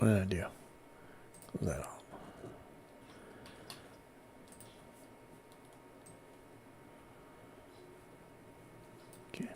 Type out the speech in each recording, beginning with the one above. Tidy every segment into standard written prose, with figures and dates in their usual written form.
What did I do? Close that off. Okay.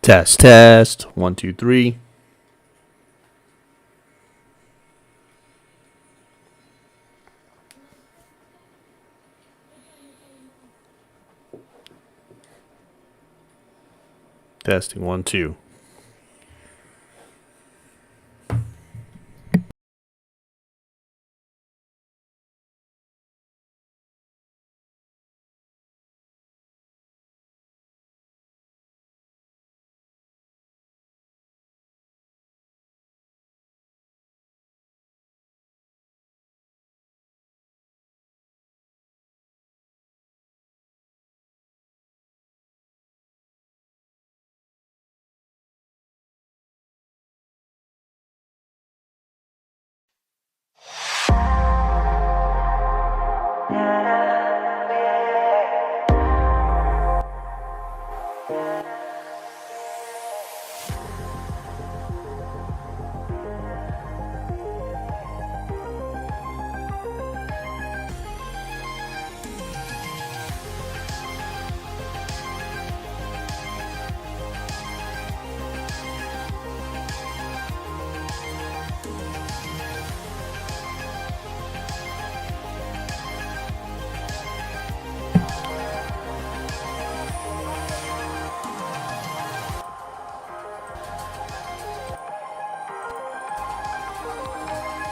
Test, test. 1, 2, 3. Testing 1, 2.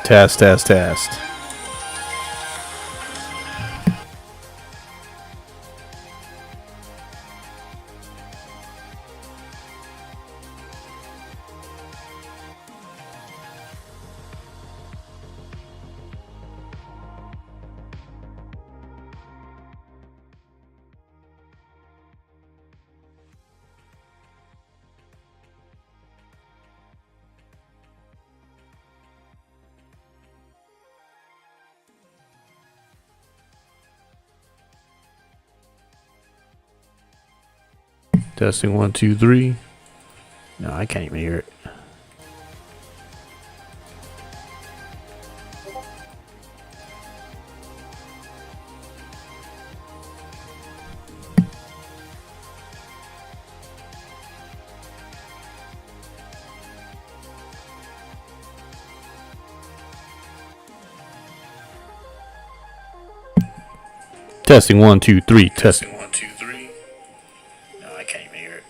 Test, test, test. Testing 1, 2, 3. No, I can't even hear it. Testing 1, 2, 3. Testing 1, 2, 3. No, I can't even hear it.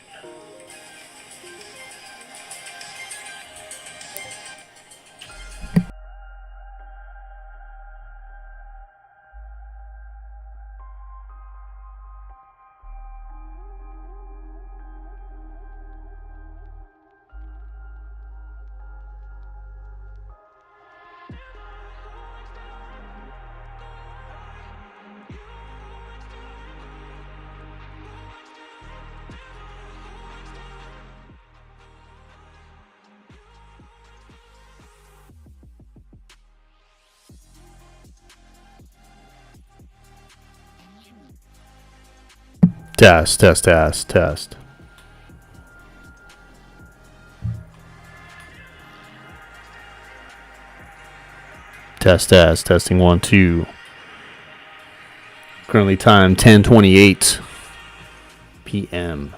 Test, test, test, test. Test, test, testing 1, 2. Currently time 10:28 p.m.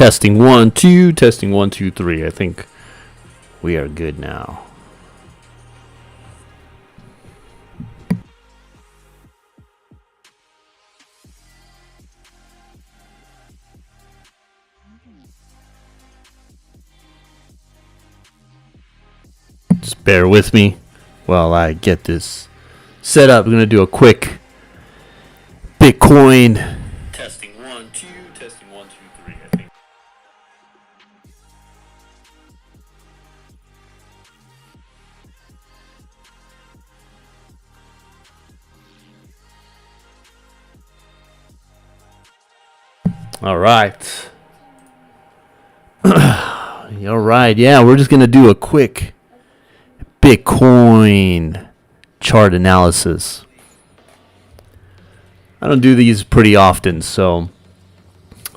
Testing 1, 2, testing 1, 2, 3. I think we are good now. Just bear with me while I get this set up. We're going to do a quick Bitcoin testing 1, 2, testing 1, 2, 3, I think. All right. All right. Yeah, we're just going to do a quick Bitcoin chart analysis. I don't do these pretty often, so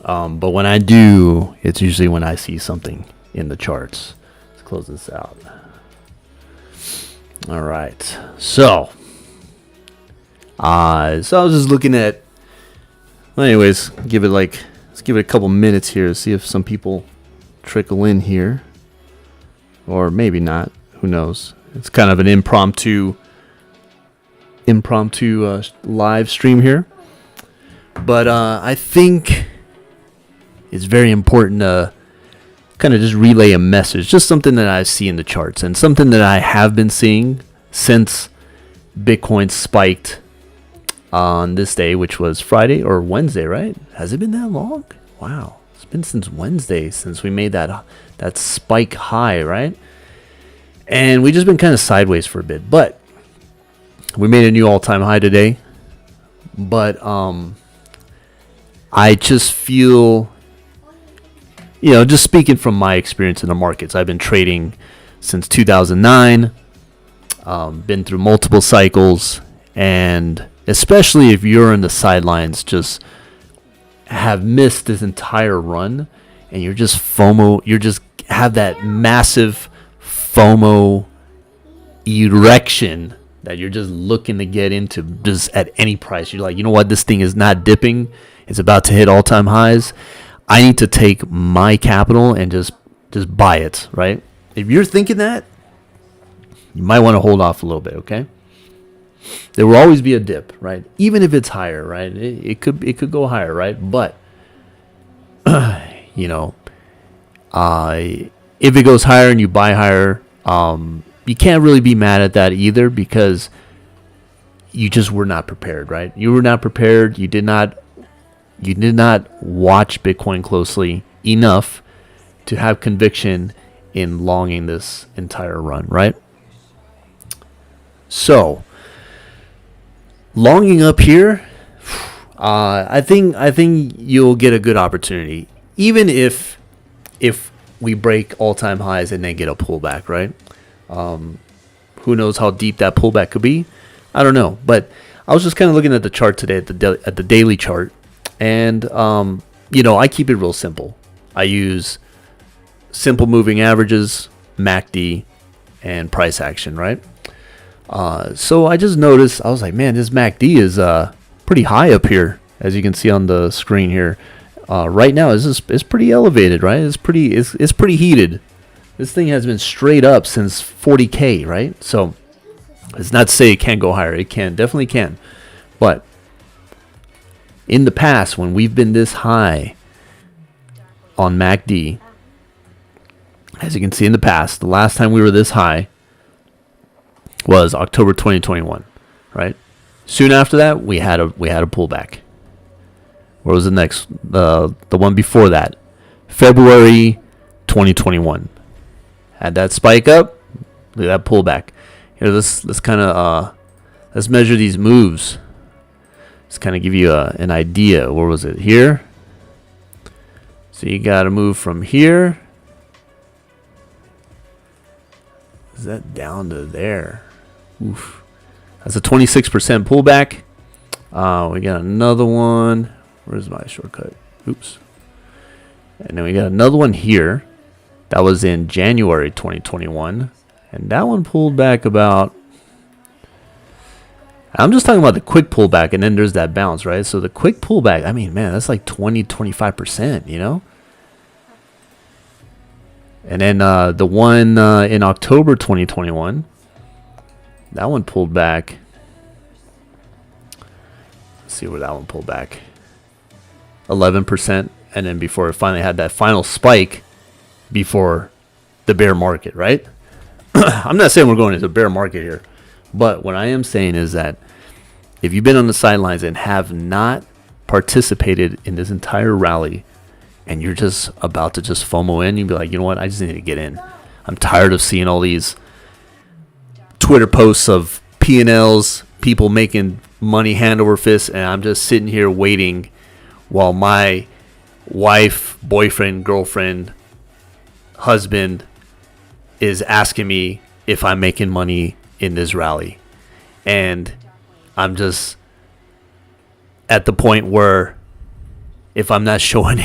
but when I do, it's usually when I see something in the charts. Let's close this out. All right. So I was just looking at, well, anyways, let's give it a couple minutes here to see if some people trickle in here, or maybe not. Who knows? It's kind of an impromptu live stream here, but I think it's very important to kind of just relay a message, just something that I see in the charts and something that I have been seeing since Bitcoin spiked on this day, which was Friday or Wednesday, right? Has it been that long? Wow, it's been since Wednesday since we made that spike high, right? And we just been kind of sideways for a bit, but we made a new all-time high today. But I just feel, just speaking from my experience in the markets, I've been trading since 2009, been through multiple cycles, and especially if you're in the sidelines, just have missed this entire run, and you're just FOMO, you just have that massive FOMO erection that you're just looking to get into just at any price. You're like, you know what, this thing is not dipping, it's about to hit all-time highs. I need to take my capital and just buy it, right? If you're thinking that, you might want to hold off a little bit, okay? There will always be a dip, right? Even if it's higher, right? It could go higher, right? But if it goes higher and you buy higher, you can't really be mad at that either, because you just were not prepared, right? You were not prepared. You did not watch Bitcoin closely enough to have conviction in longing this entire run, right? So, longing up here, I think you'll get a good opportunity, even if we break all-time highs and then get a pullback, right? Who knows how deep that pullback could be? I don't know, but I was just kind of looking at the chart today, at the daily chart, and I keep it real simple. I use simple moving averages, MACD, and price action, right? So I just noticed, I was like, man, this MACD is pretty high up here, as you can see on the screen here. Right now, it's pretty elevated, right? It's pretty heated. This thing has been straight up since 40K, right? So it's not to say it can't go higher. It can, definitely can. But in the past, when we've been this high on MACD, as you can see in the past, the last time we were this high was October 2021, right? Soon after that, we had a pullback. Where was the next? The one before that, February 2021. Had that spike up, look at that pullback. Let's kind of let's measure these moves. Let's kind of give you an idea. Where was it? Here. So you got to move from here. Is that down to there? Oof. That's a 26% pullback. We got another one. Where's my shortcut? Oops. And then we got another one here. That was in January 2021. And that one pulled back about... I'm just talking about the quick pullback, and then there's that bounce, right? So the quick pullback, I mean, man, that's like 20, 25%, And then the one in October 2021, that one pulled back. Let's see where that one pulled back. 11%. And then before it finally had that final spike before the bear market, right? I'm not saying we're going into a bear market here. But what I am saying is that if you've been on the sidelines and have not participated in this entire rally, and you're just about to just FOMO in, you'd be like, you know what, I just need to get in. I'm tired of seeing all these Twitter posts of P&Ls, people making money hand over fist, and I'm just sitting here waiting while my wife, boyfriend, girlfriend, husband is asking me if I'm making money in this rally. And I'm just at the point where if I'm not showing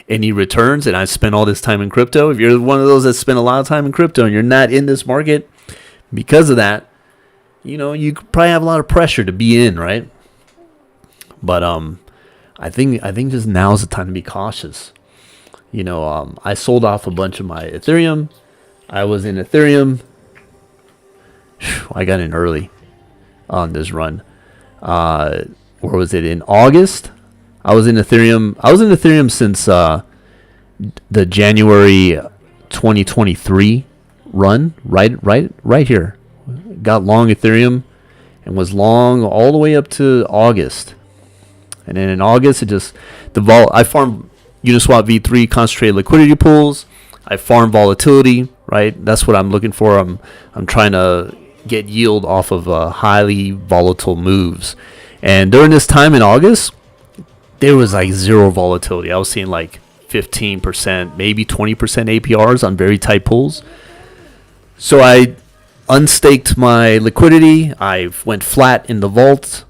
any returns and I spent all this time in crypto, if you're one of those that spend a lot of time in crypto and you're not in this market because of that, you know, you probably have a lot of pressure to be in, right? But I think just now's the time to be cautious. You know, I sold off a bunch of my Ethereum. I was in Ethereum. I got in early on this run. Where was it? In August? I was in Ethereum. I was in Ethereum since the January 2023 run. Right here. Got long Ethereum and was long all the way up to August. And then in August, I farmed Uniswap V3 concentrated liquidity pools. I farm volatility, right? That's what I'm looking for. I'm trying to get yield off of highly volatile moves. And during this time in August, there was like zero volatility. I was seeing like 15%, maybe 20% APRs on very tight pools. So I unstaked my liquidity. I went flat in the vault.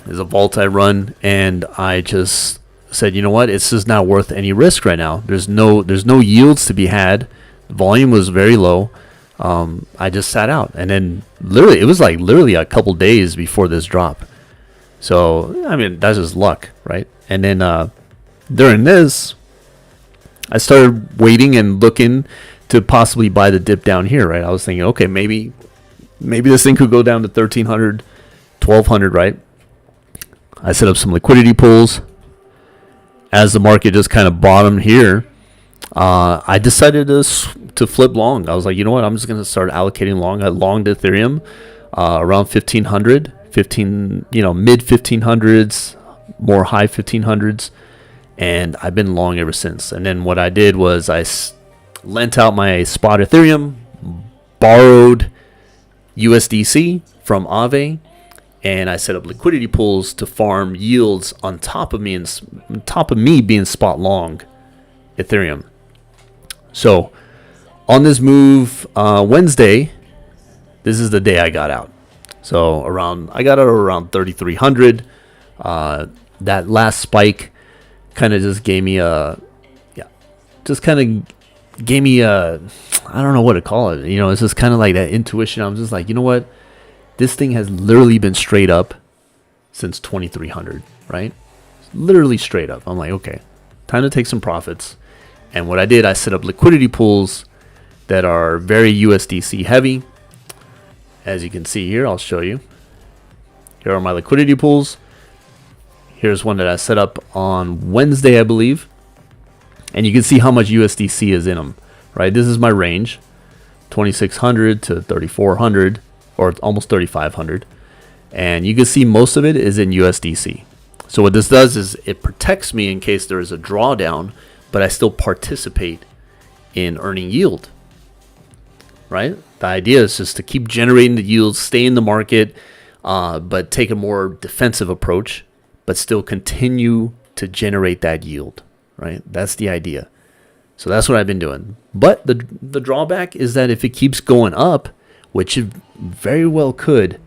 There's a vault I run, and I just said, you know what? It's just not worth any risk right now. There's no yields to be had. The volume was very low. I just sat out, and then it was literally a couple days before this drop. So I mean, that's just luck, right? And then during this, I started waiting and looking to possibly buy the dip down here, right? I was thinking, okay, maybe this thing could go down to 1,300, 1,200, right? I set up some liquidity pools. As the market just kind of bottomed here, I decided to flip long. I was like, you know what? I'm just going to start allocating long. I longed Ethereum around 1,500, mid 1,500s, more high 1,500s, and I've been long ever since. And then what I did was I lent out my spot Ethereum, borrowed USDC from Aave, and I set up liquidity pools to farm yields on top of me being spot long Ethereum. So on this move Wednesday, this is the day I got out. So I got out around 3,300. That last spike kind of just gave me I don't know what to call it. You know, it's just kind of like that intuition. I'm just like, you know what? This thing has literally been straight up since 2,300, right? Literally straight up. I'm like, okay, time to take some profits. And what I did, I set up liquidity pools that are very USDC heavy. As you can see here, I'll show you. Here are my liquidity pools. Here's one that I set up on Wednesday, I believe. And you can see how much USDC is in them, right? This is my range, 2,600 to 3,400. Or almost 3,500, and you can see most of it is in USDC. So what this does is it protects me in case there is a drawdown, but I still participate in earning yield, right? The idea is just to keep generating the yields, stay in the market, but take a more defensive approach, but still continue to generate that yield, right? That's the idea. So that's what I've been doing. But the drawback is that if it keeps going up, which it very well could,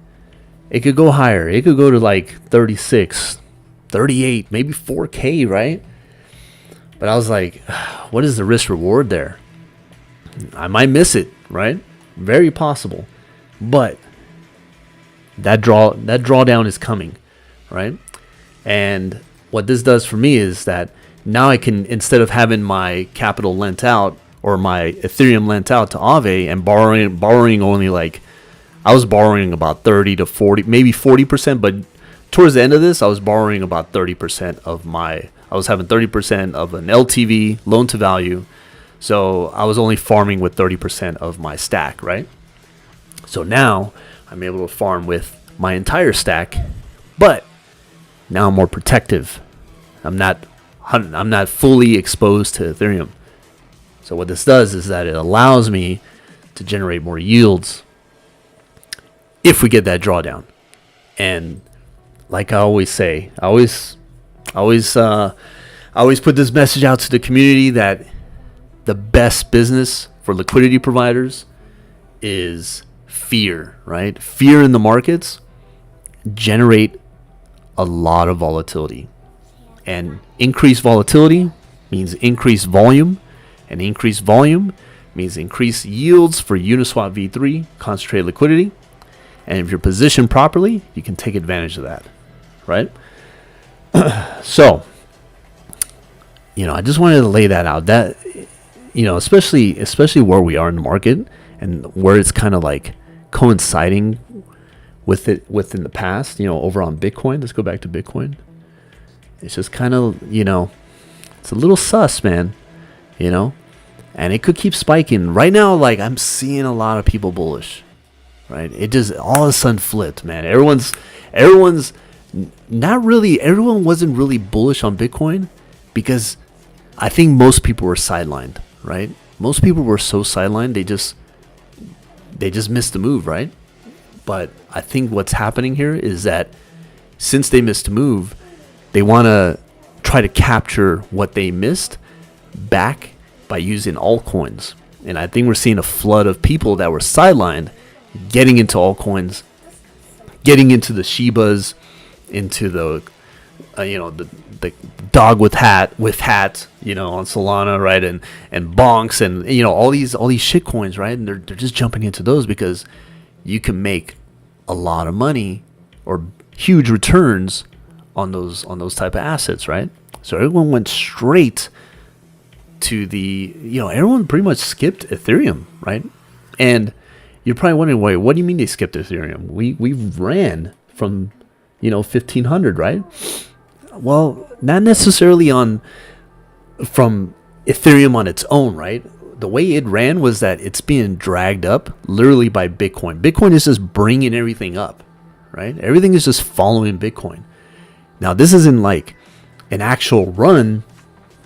it could go higher. It could go to like 36, 38, maybe 4K, right? But I was like, what is the risk reward there? I might miss it, right? Very possible. But that drawdown is coming, right? And what this does for me is that now I can, instead of having my capital lent out or my Ethereum lent out to Aave, and borrowing only like, I was borrowing about 30 to 40, maybe 40%, but towards the end of this, I was borrowing about 30% of I was having 30% of an LTV, loan to value. So I was only farming with 30% of my stack, right? So now I'm able to farm with my entire stack, but now I'm more protective. I'm not fully exposed to Ethereum. So what this does is that it allows me to generate more yields if we get that drawdown. And like I always say, I always put this message out to the community that the best business for liquidity providers is fear, right? Fear in the markets generate a lot of volatility. And increased volatility means increased volume, and increased volume means increased yields for Uniswap V3, concentrated liquidity. And if you're positioned properly, you can take advantage of that, right? So, I just wanted to lay that out. That, especially where we are in the market and where it's kind of like coinciding with it within the past, over on Bitcoin. Let's go back to Bitcoin. It's just kind of, it's a little sus, man, and it could keep spiking. Right now, like, I'm seeing a lot of people bullish, right? It just all of a sudden flipped, man. Everyone's everyone wasn't really bullish on Bitcoin because I think most people were sidelined, right? Most people were so sidelined, they just missed the move, right? But I think what's happening here is that since they missed the move, they want to try to capture what they missed back by using altcoins. And I think we're seeing a flood of people that were sidelined getting into altcoins, getting into the Shibas, into the the dog with hat on Solana, right? And bonks and all these shit coins, right? And they're just jumping into those because you can make a lot of money or huge returns on those type of assets, right? So everyone went straight to everyone pretty much skipped Ethereum, right? And you're probably wondering, wait, what do you mean they skipped Ethereum? We ran from 1500, right? Well, not necessarily from Ethereum on its own, right? The way it ran was that it's being dragged up literally by Bitcoin. Bitcoin is just bringing everything up, right? Everything is just following Bitcoin. Now, this isn't like an actual run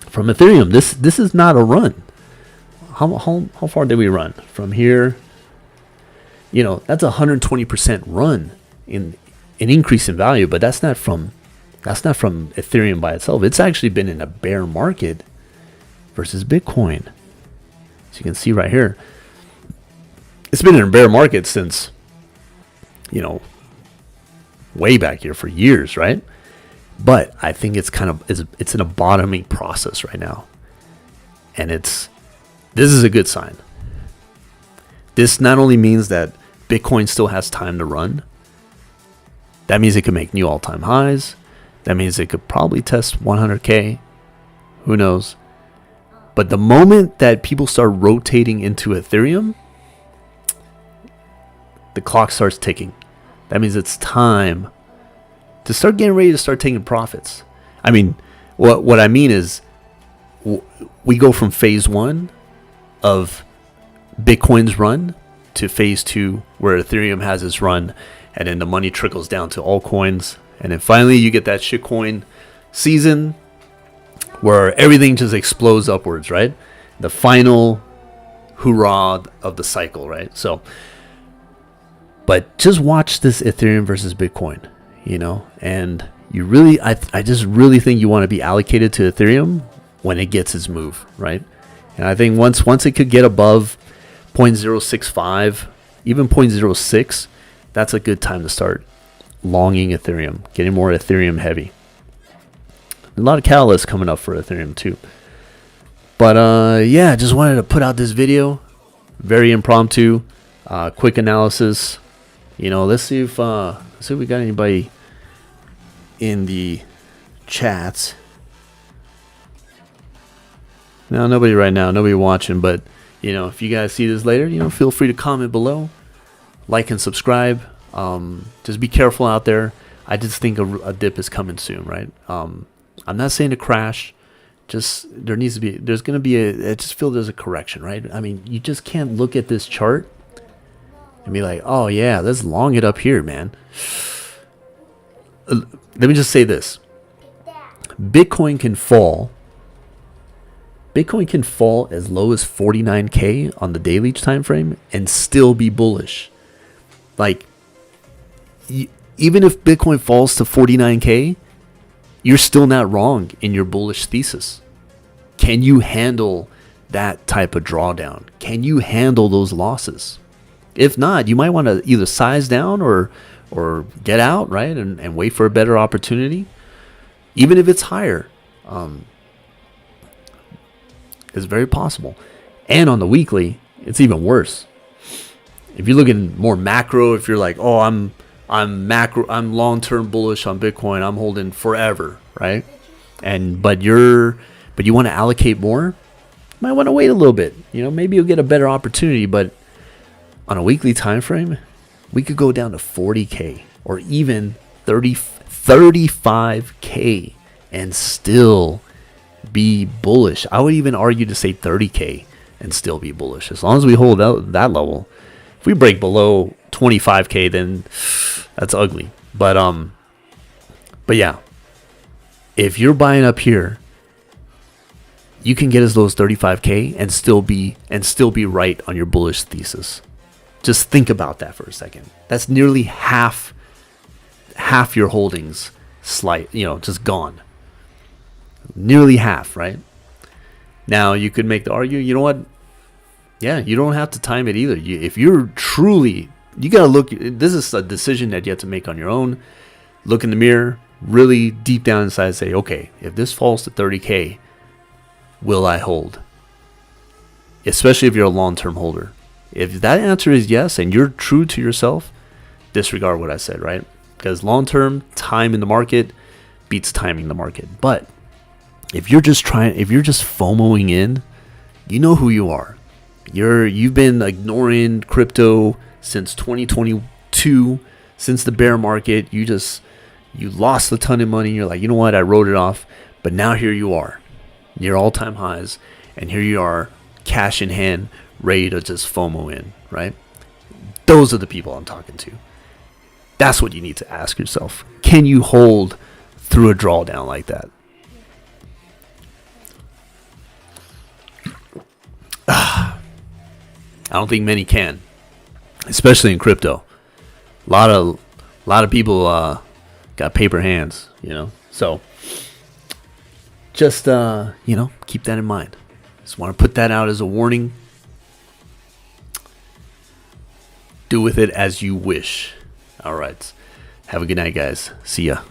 from Ethereum. This is not a run. How far did we run from here? That's a 120% run in an increase in value, but that's not from Ethereum by itself. It's actually been in a bear market versus Bitcoin. So you can see right here, it's been in a bear market since way back here for years, right? But I think it's in a bottoming process right now, and this is a good sign. This not only means that Bitcoin still has time to run. That means it could make new all-time highs. That means it could probably test 100K. Who knows? But the moment that people start rotating into Ethereum, the clock starts ticking. That means it's time to start getting ready to start taking profits. I mean, what I mean is we go from phase 1 of Bitcoin's run to phase 2 where Ethereum has its run, and then the money trickles down to altcoins, and then finally you get that shitcoin season where everything just explodes upwards, right? The final hoorah of the cycle, right? So, but just watch this Ethereum versus Bitcoin, and you really, I just really think you want to be allocated to Ethereum when it gets its move, right? And I think once it could get above 0.065, even 0.06, that's a good time to start longing Ethereum, getting more Ethereum heavy. A lot of catalysts coming up for Ethereum too. But I just wanted to put out this video, very impromptu, quick analysis. Let's see if we got anybody in the chats. No, nobody right now, nobody watching. But if you guys see this later, feel free to comment below, like and subscribe. Just be careful out there. I just think a dip is coming soon, right? I'm not saying to crash. Just I just feel there's a correction, right? I mean, you just can't look at this chart and be like, oh yeah, let's long it up here, man. Let me just say this. Bitcoin can fall as low as 49K on the daily time frame and still be bullish. Like, even if Bitcoin falls to 49K, you're still not wrong in your bullish thesis. Can you handle that type of drawdown? Can you handle those losses? If not, you might want to either size down or get out, right? And wait for a better opportunity. Even if it's higher, it's very possible. And on the weekly, it's even worse. If you're looking more macro, if you're like, oh, I'm long-term bullish on Bitcoin, I'm holding forever, right? But you want to allocate more, you might want to wait a little bit. Maybe you'll get a better opportunity, but on a weekly time frame, we could go down to 40K or even 35K and still be bullish. I would even argue to say 30K and still be bullish as long as we hold out that level. If we break below 25K, then that's ugly. But yeah, if you're buying up here, you can get as low as 35K and still be right on your bullish thesis. Just think about that for a second. That's nearly half your holdings, just gone. Nearly half, right? Now you could make the argument, you know what? Yeah, you don't have to time it either. If you're truly, you got to look, this is a decision that you have to make on your own. Look in the mirror, really deep down inside, say, okay, if this falls to 30K, will I hold? Especially if you're a long-term holder. If that answer is yes, and you're true to yourself, disregard what I said, right? Because long-term, time in the market beats timing the market. But if you're just FOMOing in, you know who you are. You've been ignoring crypto since 2022, since the bear market. You lost a ton of money. You're like, you know what? I wrote it off. But now here you are, near all-time highs, and here you are, cash in hand, ready to just FOMO in, right? Those are the people I'm talking to. That's what you need to ask yourself. Can you hold through a drawdown like that? I don't think many can, especially in crypto. A lot of people got paper hands, So just keep that in mind. Just want to put that out as a warning. Do with it as you wish. All right. Have a good night, guys. See ya.